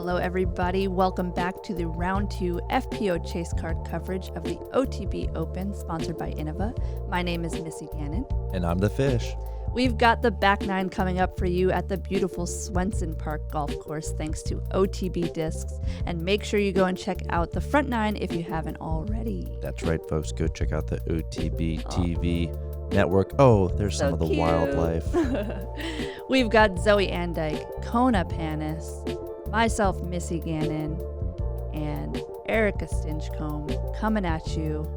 Hello, everybody. Welcome back to the Round 2 FPO Chase Card coverage of the OTB Open, sponsored by Innova. My name is Missy Gannon. And I'm the Fish. We've got the back nine coming up for you at the beautiful Swenson Park Golf Course, thanks to OTB Discs. And make sure you go and check out the front nine if you haven't already. That's right, folks. Go check out the OTB TV network. Oh, there's So some of the cute. wildlife. We've got Zoe AnDyke, Kona Panis, myself, Missy Gannon, and Erika Stinchcomb coming at you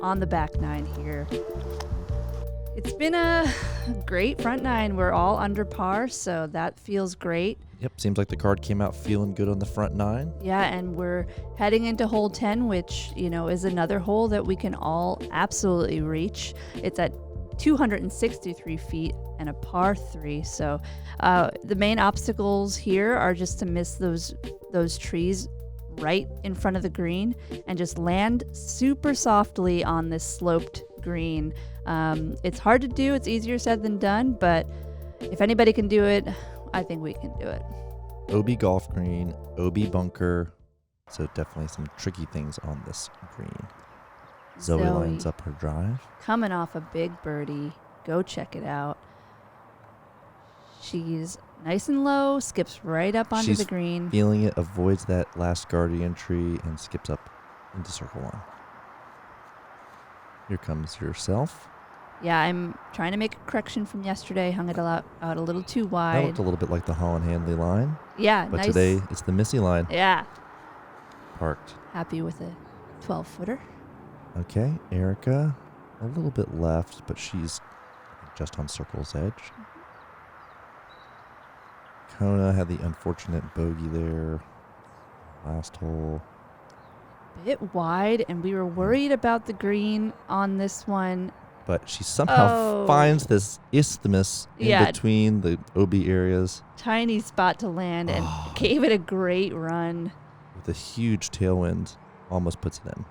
on the back nine here. It's been a great front nine. We're all under par, so that feels great. Yep, seems like the card came out feeling good on the front nine. Yeah, and we're heading into hole 10, which, is another hole that we can all absolutely reach. It's at 263 feet and a par 3. So the main obstacles here are just to miss those trees right in front of the green and just land super softly on this sloped green. It's hard to do. It's easier said than done, but if anybody can do it, I think we can do it. OB golf green, OB bunker. So definitely some tricky things on this green. Zoe lines up her drive. Coming off a big birdie. Go check it out. She's nice and low, skips right up onto the green. Feeling it, avoids that last guardian tree, and skips up into circle one. Here comes yourself. Yeah, I'm trying to make a correction from yesterday. Hung it out a little too That wide. looked a little bit like the Holland Handley line. Yeah, But nice. today it's the Missy line. Yeah. Parked. Happy with a 12-footer. Okay, Erika, a little bit left, but she's just on circle's edge. Kona had the unfortunate bogey there. Last hole. Bit wide, and we were worried about the green on this one. But she somehow finds this isthmus in between the OB areas. Tiny spot to land and gave it a great run. With a huge tailwind, almost puts it in.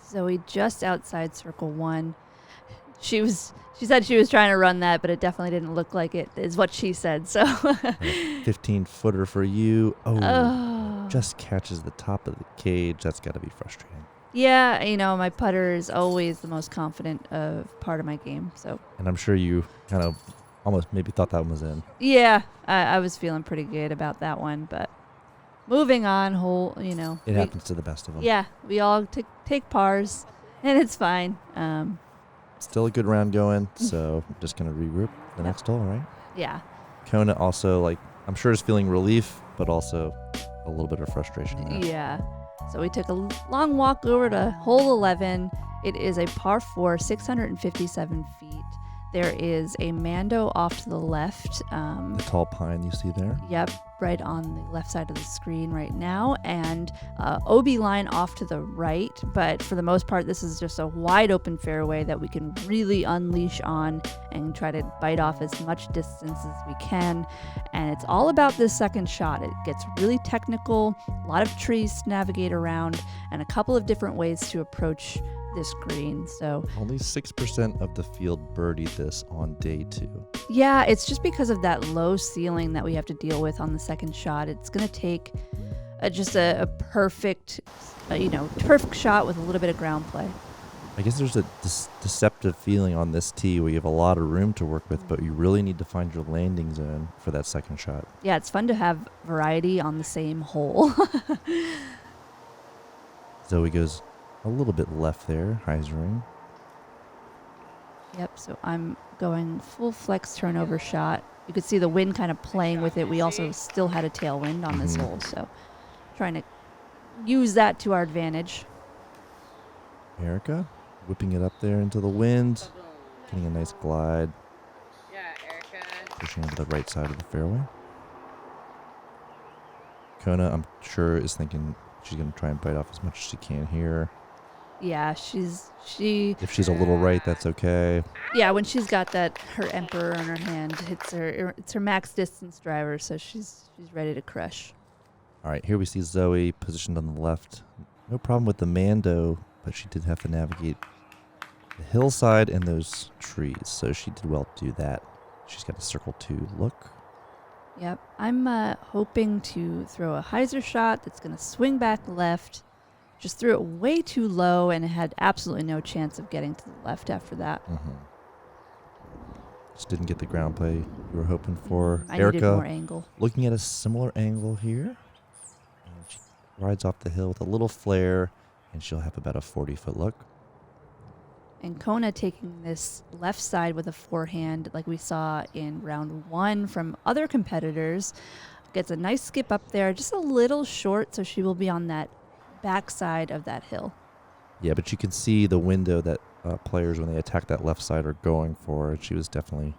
Zoe just outside circle one. She said she was trying to run that, but it definitely didn't look like it, is what she said. So 15-footer for you. Just catches the top of the cage. That's got to be frustrating. Yeah, my putter is always the most confident part of my game. So. And I'm sure you kind of almost maybe thought that one was in. Yeah, I was feeling pretty good about that one, but moving on, It happens to the best of them. Yeah, we all take pars, and it's fine. Still a good round going, so I'm just going to regroup the next hole, right? Yeah. Kona also, I'm sure is feeling relief, but also a little bit of frustration there. Yeah. So we took a long walk over to hole 11. It is a par 4, 657 feet. There is a Mando off to the left. The tall pine you see there? Yep, right on the left side of the screen right now. And OB line off to the right. But for the most part, this is just a wide open fairway that we can really unleash on and try to bite off as much distance as we can. And it's all about this second shot. It gets really technical, a lot of trees to navigate around, and a couple of different ways to approach this green. So only 6% of the field birdied this on day 2. Yeah, it's just because of that low ceiling that we have to deal with on the second shot. It's going to take just a perfect, perfect shot with a little bit of ground play. I guess there's a deceptive feeling on this tee where you have a lot of room to work with, but you really need to find your landing zone for that second shot. Yeah, it's fun to have variety on the same hole. Zoe goes a little bit left there, hyzering. Yep, so I'm going full flex turnover shot. You could see the wind kind of playing with it. We also still had a tailwind on this hole, so trying to use that to our advantage. Erika whipping it up there into the wind, getting a nice glide. Yeah, Erika. Pushing over the right side of the fairway. Kona, I'm sure, is thinking she's going to try and bite off as much as she can here. Yeah, if she's a little right, that's okay. Yeah, when she's got her emperor in her hand, it's her max distance driver, so she's ready to crush. All right, here we see Zoe positioned on the left. No problem with the Mando, but she did have to navigate the hillside and those trees, so she did well to do that. She's got a circle 2 look. Yep. I'm hoping to throw a hyzer shot that's going to swing back left. Just threw it way too low and had absolutely no chance of getting to the left after that. Just didn't get the ground play you were hoping for. I needed more angle. Looking at a similar angle here. And she rides off the hill with a little flare, and she'll have about a 40-foot look. And Kona taking this left side with a forehand like we saw in round 1 from other competitors. Gets a nice skip up there, just a little short, so she will be on that backside of that hill. Yeah, but you can see the window that players, when they attack that left side, are going for. She was definitely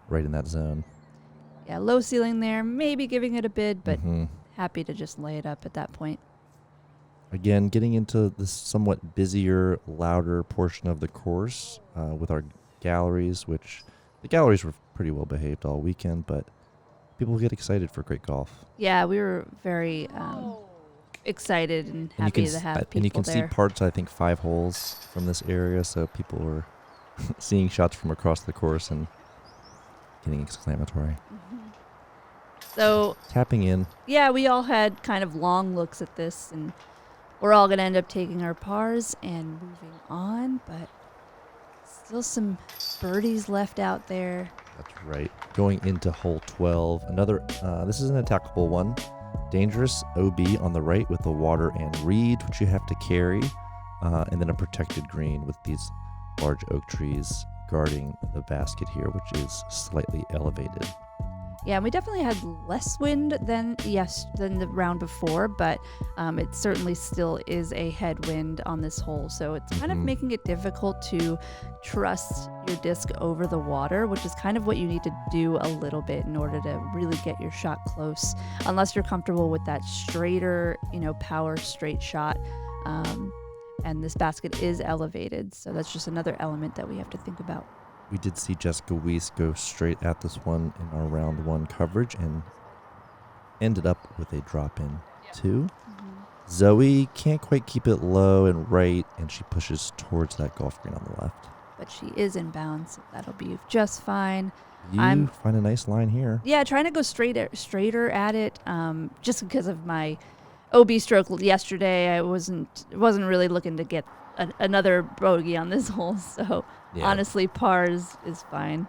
right in that zone. Yeah, low ceiling there, maybe giving it a bid, but happy to just lay it up at that point. Again, getting into the somewhat busier, louder portion of the course with our galleries, which the galleries were pretty well behaved all weekend, but people get excited for great golf. Yeah, we were very excited and happy to have people and you can there. see parts, I think, 5 holes from this area, so people were seeing shots from across the course and getting exclamatory. So tapping in. Yeah, we all had kind of long looks at this, and we're all going to end up taking our pars and moving on, but still some birdies left out there. That's right. Going into hole 12. Another, this is an attackable one. Dangerous OB on the right with the water and reed, which you have to carry, and then a protected green with these large oak trees guarding the basket here, which is slightly elevated. Yeah, and we definitely had less wind than the round before, but it certainly still is a headwind on this hole. So it's kind of making it difficult to trust your disc over the water, which is kind of what you need to do a little bit in order to really get your shot close, unless you're comfortable with that straighter, power straight shot. And this basket is elevated, so that's just another element that we have to think about. We did see Jessica Weiss go straight at this one in our round 1 coverage and ended up with a drop in 2. Zoe can't quite keep it low and right, and she pushes towards that golf green on the left. But she is in bounds, so that'll be just fine. You find a nice line here. Yeah, trying to go straighter at it, just because of my OB stroke yesterday. I wasn't really looking to get another bogey on this hole, so honestly, pars is fine.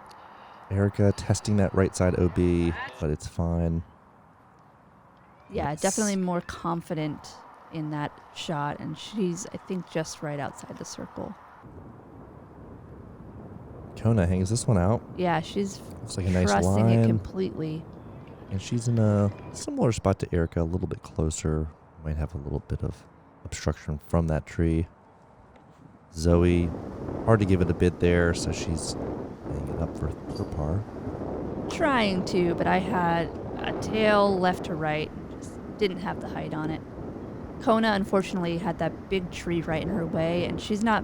Erika testing that right side OB, but it's fine. Yeah, definitely more confident in that shot, and she's, I think, just right outside the circle. Kona hangs this one out. Yeah, she's looks like a nice trusting line. it completely. And she's in a similar spot to Erika, a little bit closer. Might have a little bit of obstruction from that tree. Zoe, hard to give it a bid there, so she's laying it up for par. Trying to, but I had a tail left to right and just didn't have the height on it. Kona, unfortunately, had that big tree right in her way, and she's not,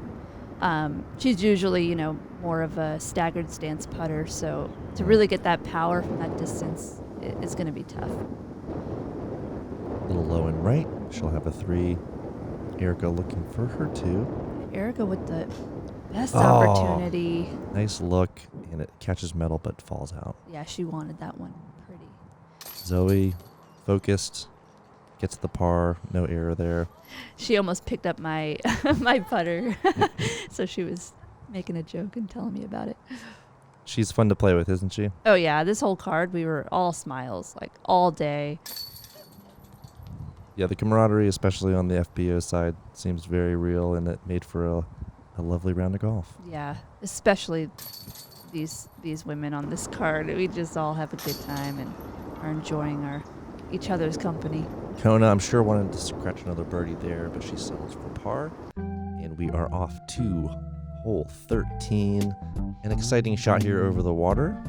she's usually, more of a staggered stance putter, so to really get that power from that distance is going to be tough. A little low and right. She'll have a 3. Erika looking for her 2. Erika with the best opportunity. Nice look, and it catches metal but falls out. Yeah, she wanted that one pretty. Zoe, focused, gets the par, no error there. She almost picked up my my putter, so she was making a joke and telling me about it. She's fun to play with, isn't she? Oh yeah, this whole card we were all smiles, like all day. Yeah, the camaraderie, especially on the FBO side, seems very real, and it made for a lovely round of golf. Yeah, especially these women on this card. We just all have a good time and are enjoying each other's company. Kona, I'm sure, wanted to scratch another birdie there, but she settles for par. And we are off to hole 13. An exciting shot here over the water.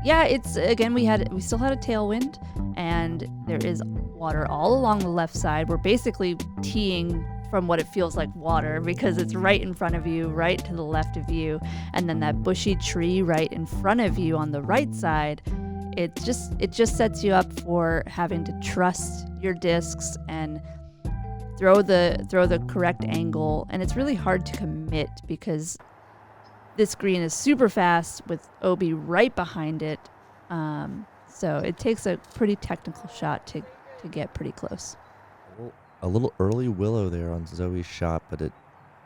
Yeah, it's, again, we still had a tailwind, and there is water all along the left side. We're basically teeing from what it feels like water because it's right in front of you, right to the left of you, and then that bushy tree right in front of you on the right side. It just sets you up for having to trust your discs and throw the correct angle, and it's really hard to commit because this green is super fast with OB right behind it. So it takes a pretty technical shot to get pretty close. A little early willow there on Zoe's shot, but it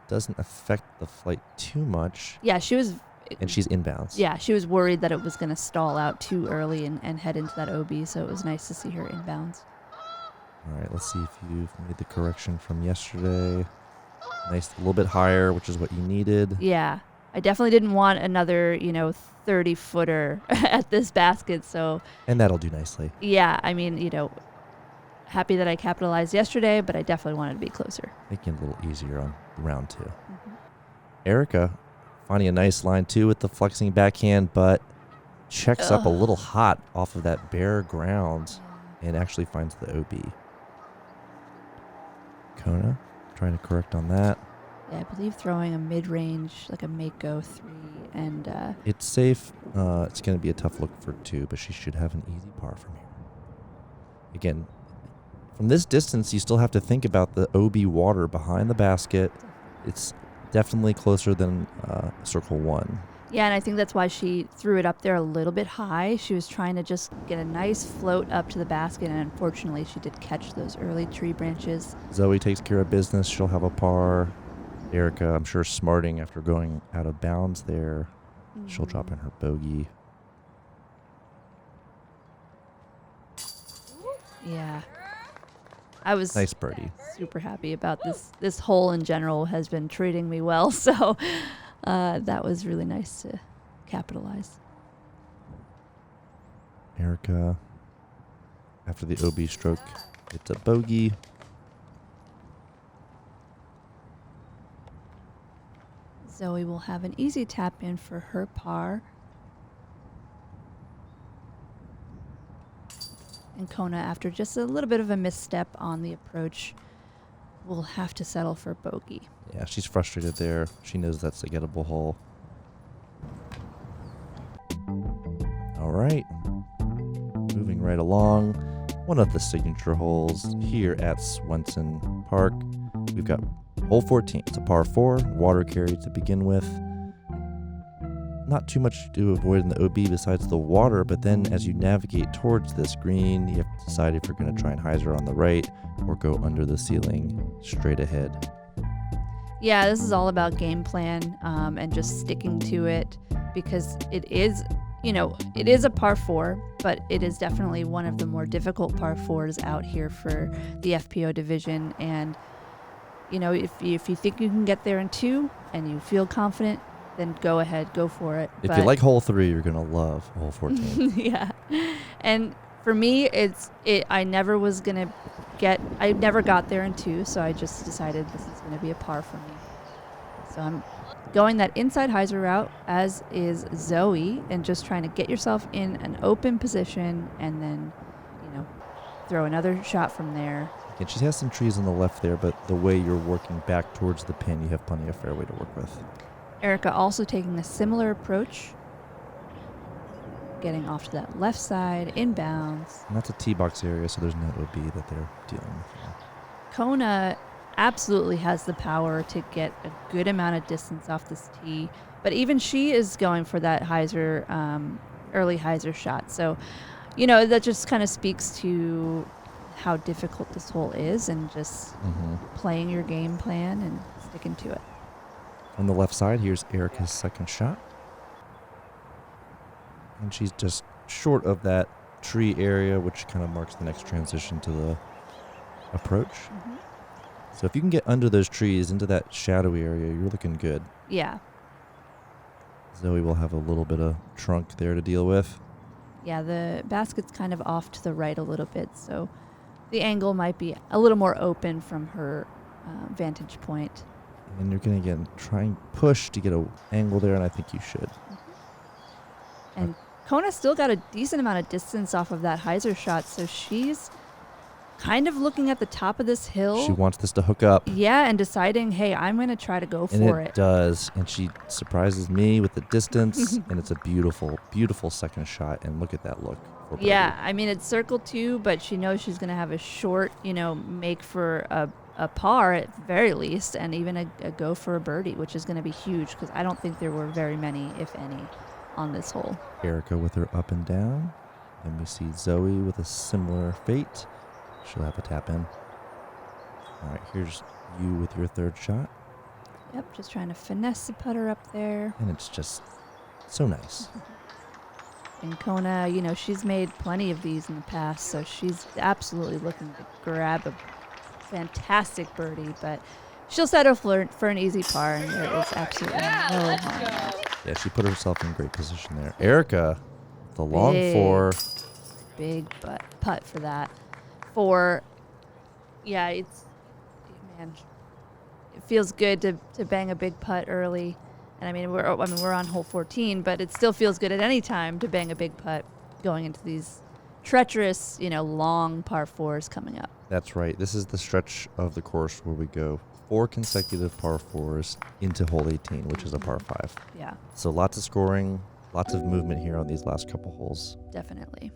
doesn't affect the flight too much. Yeah, she was... And she's inbounds. Yeah, she was worried that it was going to stall out too early and head into that OB, so it was nice to see her inbounds. All right, let's see if you've made the correction from yesterday. Nice, a little bit higher, which is what you needed. Yeah, I definitely didn't want another, 30-footer at this basket, so... And that'll do nicely. Yeah, I mean, happy that I capitalized yesterday, but I definitely wanted to be closer. Making it a little easier on round 2. Mm-hmm. Erika finding a nice line, too, with the flexing backhand, but checks up a little hot off of that bare ground and actually finds the OB. Kona trying to correct on that. Yeah, I believe throwing a mid-range, like a make-go 3, and... It's safe. It's going to be a tough look for 2, but she should have an easy par from here. Again, from this distance, you still have to think about the OB water behind the basket. It's definitely closer than circle 1. Yeah, and I think that's why she threw it up there a little bit high. She was trying to just get a nice float up to the basket, and unfortunately she did catch those early tree branches. Zoe takes care of business. She'll have a par. Erika, I'm sure, smarting after going out of bounds there. She'll drop in her bogey. Yeah. I was nice birdie. Super happy about this. This hole in general has been treating me well, so that was really nice to capitalize. Erika, after the OB stroke, it's a bogey. Zoe will have an easy tap in for her par. And Kona, after just a little bit of a misstep on the approach, will have to settle for bogey. Yeah, she's frustrated there. She knows that's a gettable hole. All right. Moving right along. One of the signature holes here at Swenson Park. We've got hole 14. It's a par 4, water carry to begin with. Not too much to avoid in the OB besides the water, but then as you navigate towards this green, you have to decide if you're going to try and hyzer on the right or go under the ceiling straight ahead. Yeah, this is all about game plan and just sticking to it, because it is, it is a par 4, but it is definitely one of the more difficult par 4s out here for the FPO division. And, if you think you can get there in 2 and you feel confident, then go ahead, go for it. If you like hole 3, you're going to love hole 14. Yeah. And for me, I never got there in 2, so I just decided this is going to be a par for me. So I'm going that inside hyzer route, as is Zoe, and just trying to get yourself in an open position and then, throw another shot from there. And she has some trees on the left there, but the way you're working back towards the pin, you have plenty of fairway to work with. Erika also taking a similar approach, getting off to that left side, inbounds. And that's a tee box area, so there's no OB that they're dealing with now. Kona absolutely has the power to get a good amount of distance off this tee, but even she is going for that early hyzer shot. So, that just kind of speaks to how difficult this hole is, and just playing your game plan and sticking to it. On the left side, here's Erika's second shot. And she's just short of that tree area, which kind of marks the next transition to the approach. Mm-hmm. So if you can get under those trees into that shadowy area, you're looking good. Yeah. Zoe will have a little bit of trunk there to deal with. Yeah, the basket's kind of off to the right a little bit, so the angle might be a little more open from her vantage point. And you're going to, again, try and push to get an angle there, and I think you should. Mm-hmm. And Kona still got a decent amount of distance off of that hyzer shot, so she's kind of looking at the top of this hill. She wants this to hook up. Yeah, and deciding, hey, I'm going to try to go for it. And it does, and she surprises me with the distance, and it's a beautiful, beautiful second shot, and look at that look. Yeah, I mean, it's circle 2, but she knows she's going to have a short, make for a a par at the very least, and even a go for a birdie, which is going to be huge because I don't think there were very many, if any, on this hole. Erika with her up and down. And we see Zoe with a similar fate. She'll have a tap in. All right, here's you with your third shot. Yep, just trying to finesse the putter up there. And it's just so nice. And Kona, she's made plenty of these in the past, so she's absolutely looking to grab a fantastic birdie, but she'll settle for an easy par, and there is absolutely no harm in that. Yeah, she put herself in great position there. Erika, the long Big. four. Big putt for that. It feels good to bang a big putt early. And we're on hole 14, but it still feels good at any time to bang a big putt going into these treacherous, long par fours coming up. That's right. This is the stretch of the course where we go 4 consecutive par fours into hole 18, which is a par 5. Yeah, So lots of scoring, lots of movement here on these last couple holes. definitely.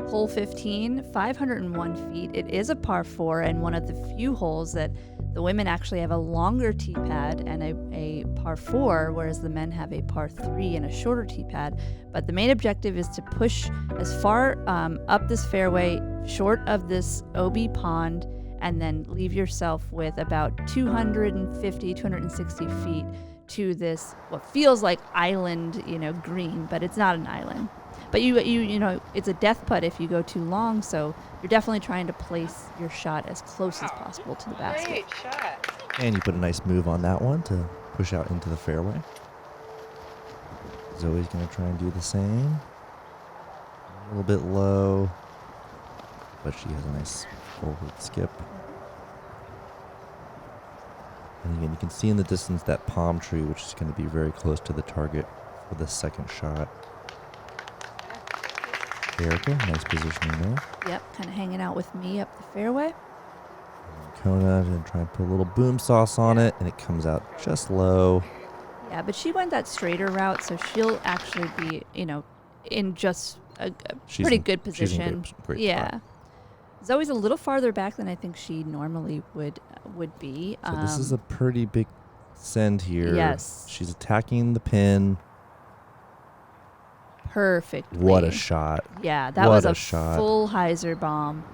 Hole 15, 501 feet. It is a par 4 and one of the few holes that the women actually have a longer tee pad and a par 4, whereas the men have a par 3 and a shorter tee pad. But the main objective is to push as far up this fairway, short of this OB pond, and then leave yourself with about 250, 260 feet to this, what feels like island, green, but it's not an island. But you it's a death putt if you go too long, so you're definitely trying to place your shot as close as possible to the basket. Great shot. And you put a nice move on that one to push out into the fairway. Zoe's going to try and do the same. A little bit low, but she has a nice forward skip. And again, you can see in the distance that palm tree, which is going to be very close to the target for the second shot. Erika, nice positioning there. Yep, kind of hanging out with me up the fairway. And Kona going to try and put a little boom sauce on it, and it comes out just low. Yeah, but she went that straighter route, so she'll actually be, in just a pretty good position. She's in great Yeah. spot. Zoe's a little farther back than I think she normally would be. So this is a pretty big send here. Yes. She's attacking the pin. Perfectly. What a shot. Yeah, that What was a a shot. full hyzer bomb.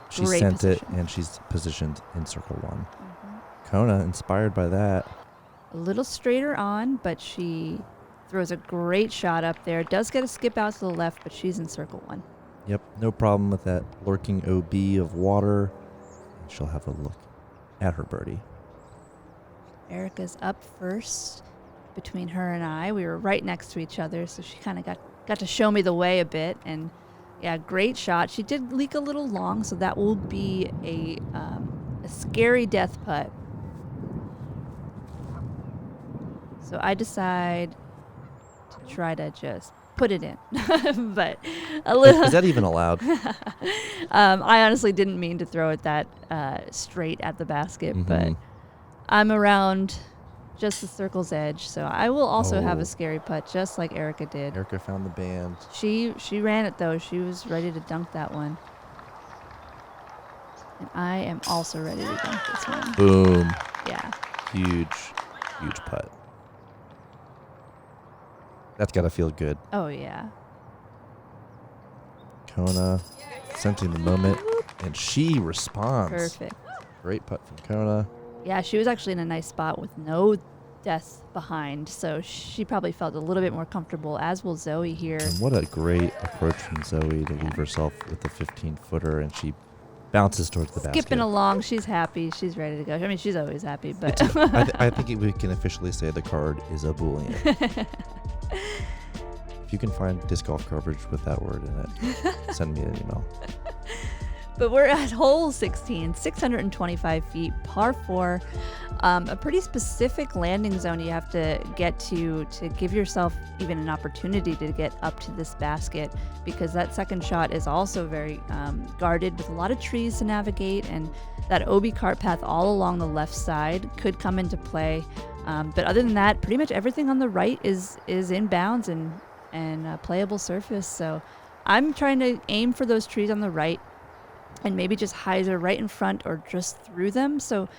She Great sent position. it, and she's positioned in circle 1. Mm-hmm. Kona, inspired by that. A little straighter on, but she throws a great shot up there. Does get a skip out to the left, but she's in circle 1. Yep, no problem with that lurking OB of water. And she'll have a look at her birdie. Erika's up first. Between her and I, we were right next to each other, so she kind of got to show me the way a bit. And yeah, great shot. She did leak a little long, so that will be a scary death putt. So I decide to try to just put it in, but a little. Is that even allowed? I honestly didn't mean to throw it that straight at the basket, but I'm around just the circle's edge, so I will also have Oh. a scary putt, just like Erika did. Erika found the band. She ran it though. She was ready to dunk that one, and I am also ready to dunk this one. Boom. Yeah. Huge putt. That's got to feel good. Oh yeah. Kona sensing the moment, and she responds. Perfect. Great putt from Kona. Yeah, she was actually in a nice spot with no death behind, so she probably felt a little bit more comfortable, as will Zoe here. And what a great approach from Zoe to leave herself with a 15-footer, and she bounces towards the basket. Skipping along, she's happy, she's ready to go. I mean, she's always happy, but I think we can officially say the card is a Boolean. If you can find disc golf coverage with that word in it, send me an email. But we're at hole 16, 625 feet, par 4. A pretty specific landing zone you have to get to give yourself even an opportunity to get up to this basket, because that second shot is also very guarded with a lot of trees to navigate, and that OB cart path all along the left side could come into play. But other than that, pretty much everything on the right is in bounds and playable surface. So I'm trying to aim for those trees on the right. and maybe just hyzer right in front or just through them. So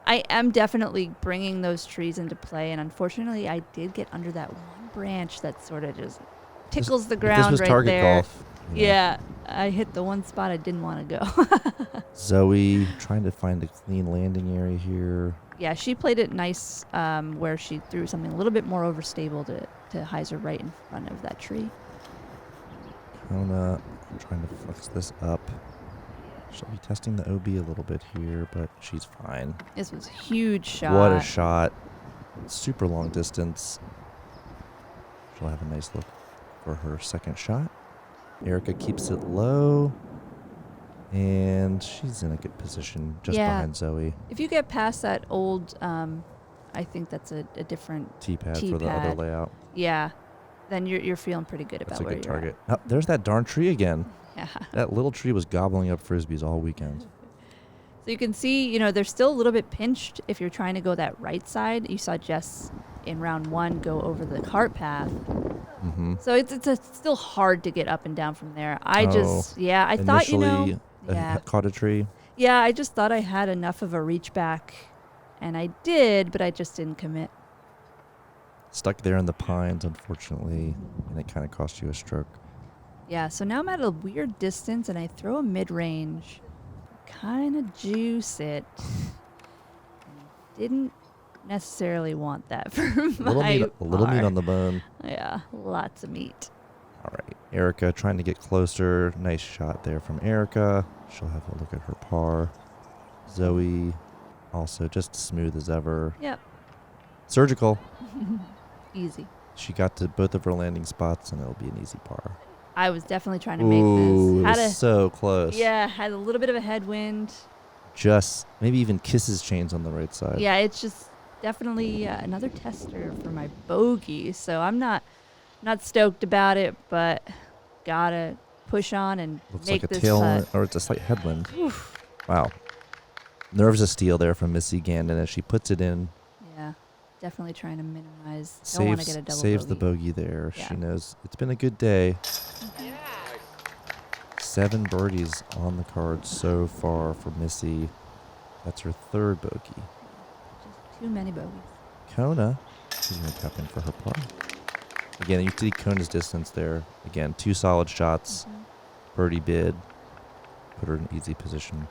I am definitely bringing those trees into play, and unfortunately I did get under that one branch that sort of just tickles the ground This was right target there. golf. you know. Yeah, I hit the one spot I didn't want to go. Zoe trying to find a clean landing area here. Yeah, she played it nice where she threw something a little bit more overstable to hyzer right in front of that tree. Kona trying to flex this up. She'll be testing the OB a little bit here, but she's fine. This was a huge shot. What a shot. Super long distance. She'll have a nice look for her second shot. Erika keeps it low. And she's in a good position just behind Zoe. If you get past that old, I think that's a different T-pad T for the other pad. layout. Yeah, then you're feeling pretty good That's about a where good you're target. Oh, there's that darn tree again. at. Yeah. That little tree was gobbling up Frisbees all weekend. So you can see, they're still a little bit pinched if you're trying to go that right side. You saw Jess in round 1 go over the cart path. Mm-hmm. So it's still hard to get up and down from there. I thought, Initially, yeah. caught a tree. Yeah, I just thought I had enough of a reach back, and I did, but I just didn't commit. Stuck there in the pines, unfortunately, and it kind of cost you a stroke. Yeah, so now I'm at a weird distance, and I throw a mid-range. Kind of juice it. Didn't necessarily want that for A little my meat on the bone. Yeah, lots of meat. All right, Erika trying to get closer. Nice shot there from Erika. She'll have a look at her par. Zoe, also just smooth as ever. Yep. Surgical. Easy. She got to both of her landing spots, and it'll be an easy par. I was definitely trying to Ooh, make it this. was so close. Yeah, had a little bit of a headwind. Just maybe even kisses chains on the right side. Yeah, it's just definitely another tester for my bogey. So I'm not stoked about it, but gotta push on and Looks make like a this tailwind, putt. or it's a slight headwind. Wow. Nerves of steel there from Missy Gannon as she puts it in. Yeah, definitely trying to minimize. Don't want to get a double Saves bogey. the bogey there. Yeah. She knows it's been a good day. 7 birdies on the card so far for Missy. That's her 3rd bogey. Just too many bogeys. Kona is going to tap in for her par. Again, you see Kona's distance there. Again, 2 solid shots. Birdie bid. Put her in easy position.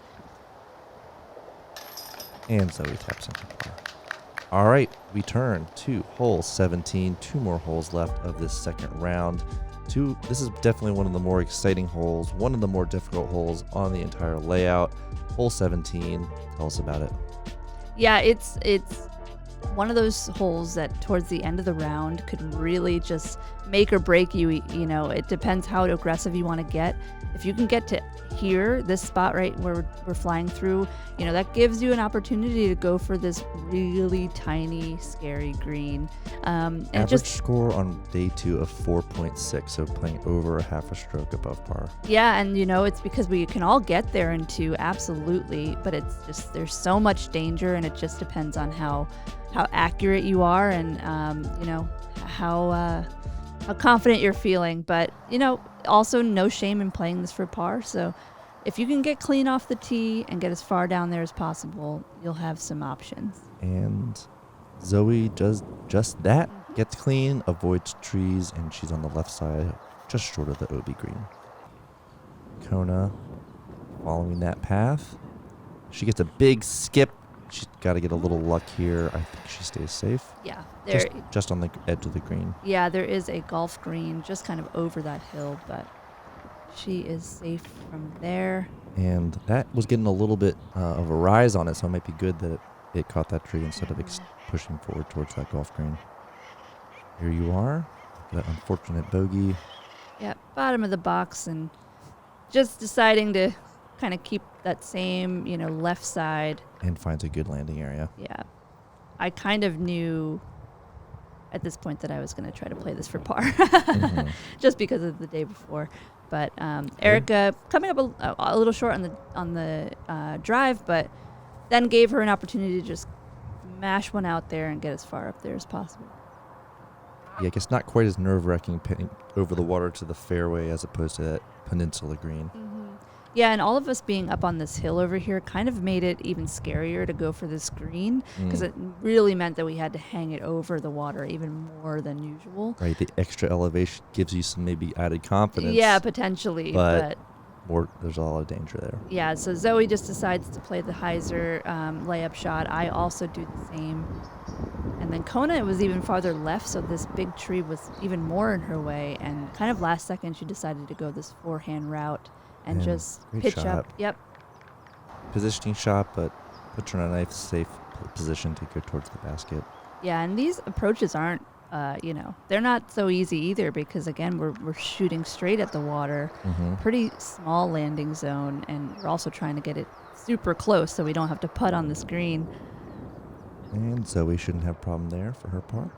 And Zoe taps in for par. All right, we turn to hole 17. 2 more holes left of this second round. This is definitely one of the more exciting holes, one of the more difficult holes on the entire layout. Hole 17. Tell us about it. Yeah, it's one of those holes that towards the end of the round could really just make or break you. It depends how aggressive you want to get. If you can get to here, this spot right where we're flying through, that gives you an opportunity to go for this really tiny, scary green. And Average score on day 2 of 4.6, so playing over a half a stroke above par. Yeah, and it's because we can all get there in 2, absolutely, but it's just there's so much danger, and it just depends on how accurate you are and how confident you're feeling. But also no shame in playing this for par. So if you can get clean off the tee and get as far down there as possible, you'll have some options. And Zoe does just that. Gets clean, avoids trees, and she's on the left side, just short of the OB green. Kona following that path. She gets a big skip. She's got to get a little luck here. I think she stays safe. Yeah, Just on the edge of the green. Yeah, there is a golf green just kind of over that hill, but she is safe from there. And that was getting a little bit of a rise on it, so it might be good that it caught that tree instead of pushing forward towards that golf green. Here you are, that unfortunate bogey. Yeah, bottom of the box, and just deciding to kind of keep that same, left side. And finds a good landing area. Yeah. I kind of knew at this point that I was going to try to play this for par, just because of the day before. But Erika coming up a little short on the drive, but then gave her an opportunity to just mash one out there and get as far up there as possible. Yeah, I guess not quite as nerve-wracking pitting over the water to the fairway as opposed to that peninsula green. Yeah, and all of us being up on this hill over here kind of made it even scarier to go for this green because it really meant that we had to hang it over the water even more than usual. Right, the extra elevation gives you some maybe added confidence. Yeah, potentially, but there's a lot of danger there. yeah, so Zoe just decides to play the hyzer layup shot. I also do the same. And then Kona was even farther left, so this big tree was even more in her way. And kind of last second, she decided to go this forehand route and just pitch shot. up. Yep. Positioning shot, but puts her in a nice, safe position to go towards the basket. Yeah, and these approaches aren't, they're not so easy either because, again, we're shooting straight at the water. Pretty small landing zone, and we're also trying to get it super close so we don't have to putt on the screen. And Zoe shouldn't have a problem there for her part.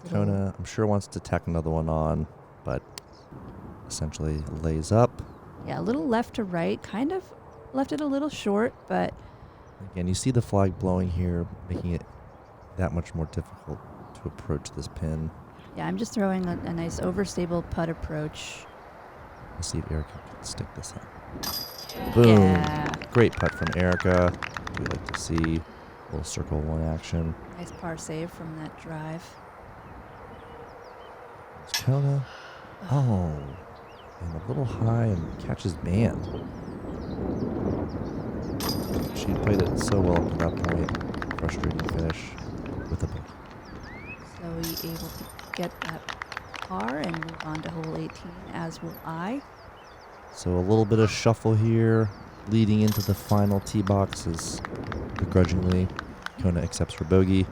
Kona, I'm sure, wants to tack another one on, but essentially lays up. Yeah, a little left to right, kind of left it a little short, but again, you see the flag blowing here, making it that much more difficult to approach this pin. yeah, I'm just throwing a nice overstable putt approach. Let's see if Erika can stick this in. Boom. Yeah. Great putt from Erika. We like to see a little circle one action. Nice par save from that drive. It's Kona. Oh. And a little high and catches band. She played it so well up to that point. Frustrating finish with a bogey. Zoe able to get that par and move on to hole 18, as will I. So a little bit of shuffle here, leading into the final tee box as begrudgingly Kona accepts her bogey.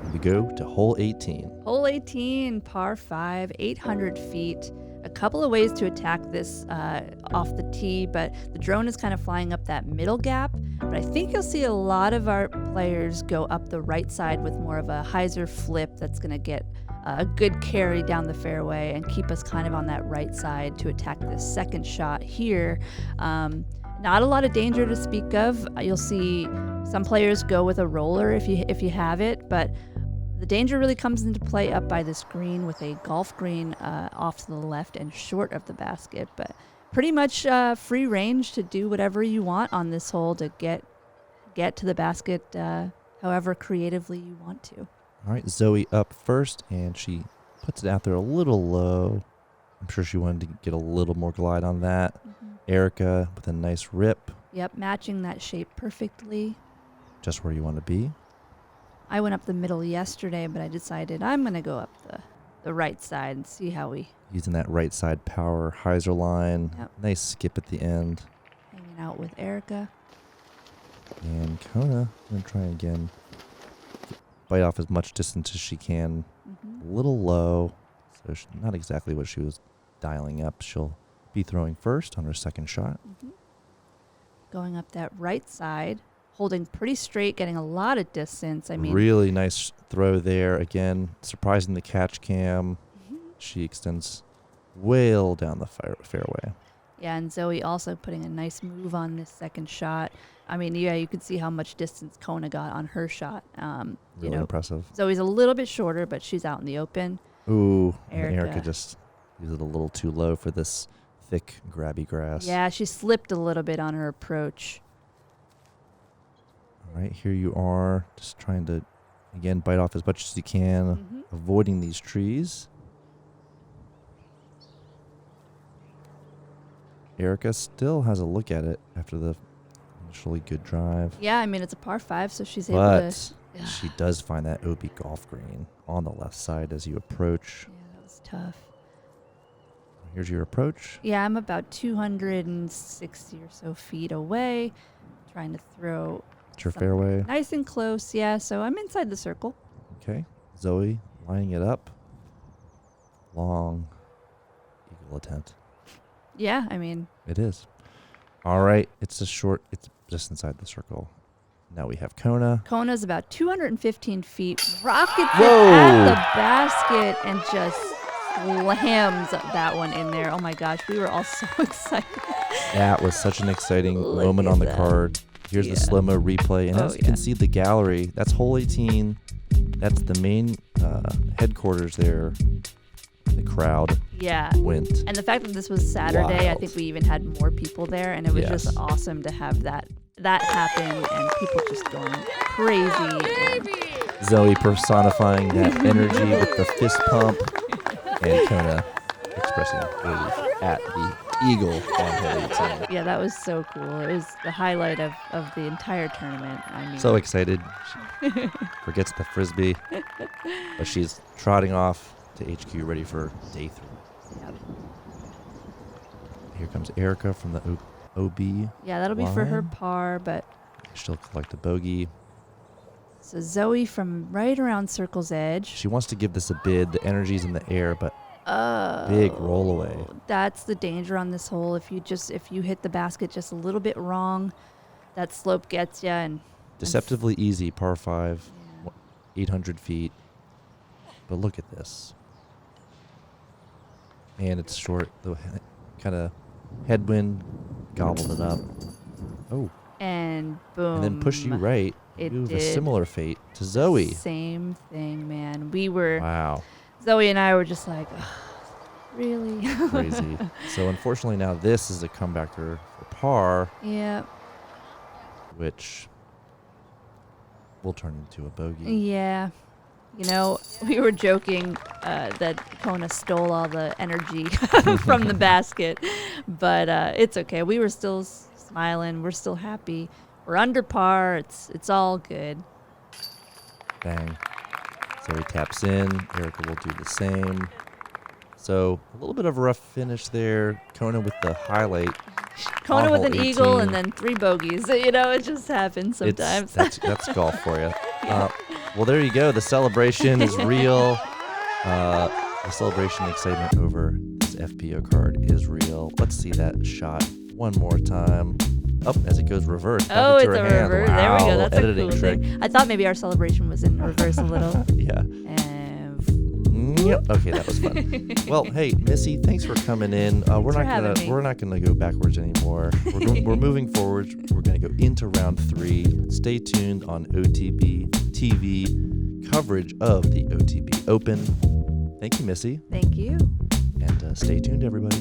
And we go to hole 18. Hole 18, par 5, 800 feet. A couple of ways to attack this off the tee, but the drone is kind of flying up that middle gap. But I think you'll see a lot of our players go up the right side with more of a hyzer flip that's going to get a good carry down the fairway and keep us kind of on that right side to attack this second shot here. Not a lot of danger to speak of. You'll see some players go with a roller if you have it, but the danger really comes into play up by this green with a golf green off to the left and short of the basket. But pretty much free range to do whatever you want on this hole to get to the basket however creatively you want to. All right, Zoe up first, and she puts it out there a little low. I'm sure she wanted to get a little more glide on that. Erika with a nice rip. Yep, matching that shape perfectly. Just where you want to be. I went up the middle yesterday, but I decided I'm going to go up the right side and see how we... Using that right side power hyzer line. Yep. Nice skip at the end. Hanging out with Erika. And Kona going to try again. Bite off as much distance as she can. A little low. So not exactly what she was dialing up. She'll be throwing first on her second shot. Going up that right side. Holding pretty straight, getting a lot of distance. I mean, really nice throw there. Again, surprising the catch cam. She extends well down the fairway. Yeah, and Zoe also putting a nice move on this second shot. I mean, yeah, you could see how much distance Kona got on her shot. Really impressive. Zoe's a little bit shorter, but she's out in the open. Ooh, Erika Erika just used it a little too low for this thick, grabby grass. Yeah, she slipped a little bit on her approach. All right, here you are, just trying to, again, bite off as much as you can, avoiding these trees. Erika still has a look at it after the initially good drive. Yeah, I mean, it's a par 5, so she's able to... But she does find that OB golf green on the left side as you approach. Yeah, that was tough. Here's your approach. Yeah, I'm about 260 or so feet away, trying to throw... It's your fairway. Nice and close, yeah, so I'm inside the circle. Okay, Zoe lining it up. Long eagle attempt. Yeah, I mean... It is. All right, it's just inside the circle. Now we have Kona. Kona's about 215 feet, rockets it at the basket, and just slams that one in there. Oh my gosh, we were all so excited. That was such an exciting moment on the card. Here's the slow-mo replay, and as you can see the gallery, that's hole 18. That's the main headquarters there the crowd Yeah. went. And the fact that this was Saturday, I Wild. think we even had more people there, and it was Yes. just awesome to have that happen and people just going crazy. And Zoe personifying that energy with the fist pump, and Kona expressing relief at the eagle on her 18. yeah, that was so cool. It was the highlight of the entire tournament. I mean, So excited. She forgets the frisbee, but she's trotting off to HQ ready for day 3. Yep. Here comes Erika from the OB. Yeah, that'll be for her line. par, but She'll collect a bogey. so Zoe from right around Circle's Edge. She wants to give this a bid. The energy's in the air, but Oh, big roll away. That's the danger on this hole. If you hit the basket just a little bit wrong, that slope gets you. And Deceptively easy, par 5, yeah. 800 feet. But look at this. And it's short. The kind of headwind gobbled it up. Oh, And boom. and then push you right. It You have a did. similar fate to Zoe. Same thing, man. We were Wow, Zoe and I were just like, "Ugh, really? crazy. So unfortunately now this is a comebacker for par, Yeah. which will turn into a bogey. Yeah. You know, we were joking that Kona stole all the energy from the basket, but it's okay. We were still smiling. We're still happy. We're under par. It's all good. Bang. Zoe taps in. Erika will do the same. So a little bit of a rough finish there. Kona with the highlight. Kona On with hole an eagle 18. and then 3 bogeys. You know, it just happens sometimes. That's golf for you. Well, there you go. The celebration is real. The celebration excitement over this FPO card is real. Let's see that shot one more time. Up as it goes reverse. Back Oh, into it's her a hand. reverse. There we Wow, go. That's a editing cool trick. thing. I thought maybe our celebration was in reverse a little. Yeah. And Yep. Okay, that was fun. Well, hey, Missy, thanks for coming in. We're for not having me. gonna go backwards anymore. We're moving forward. We're gonna go into round 3. Stay tuned on OTB TV coverage of the OTB Open. Thank you, Missy, thank you. and stay tuned, everybody.